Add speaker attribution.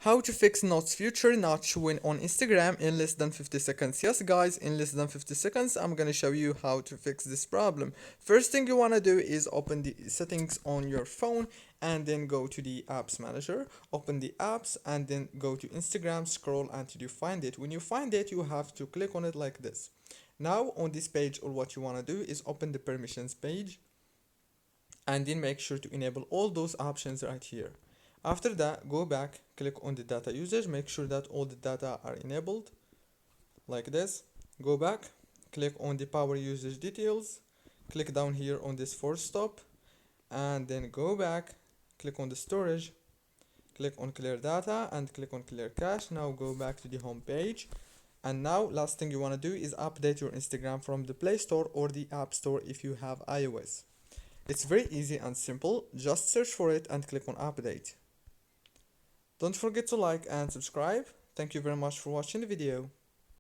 Speaker 1: How to fix Notes Future not showing on Instagram in less than 50 seconds. Yes guys, in less than 50 seconds I'm gonna show you how to fix this problem. First thing you wanna do is open the settings on your phone and then go to the apps manager, open the apps and then go to Instagram, scroll until you find it. When you find it, you have to click on it like this. Now on this page, all what you wanna do is open the permissions page and then make sure to enable all those options right here. After that, go back, click on the data usage, make sure that all the data are enabled like this. Go back, click on the power usage details, click down here on this force stop, and then go back, click on the storage, click on clear data and click on clear cache. Now go back to the home page. And now last thing you want to do is update your Instagram from the Play Store or the App Store if you have iOS. It's very easy and simple, just search for it and click on update. Don't forget to like and subscribe. Thank you very much for watching the video.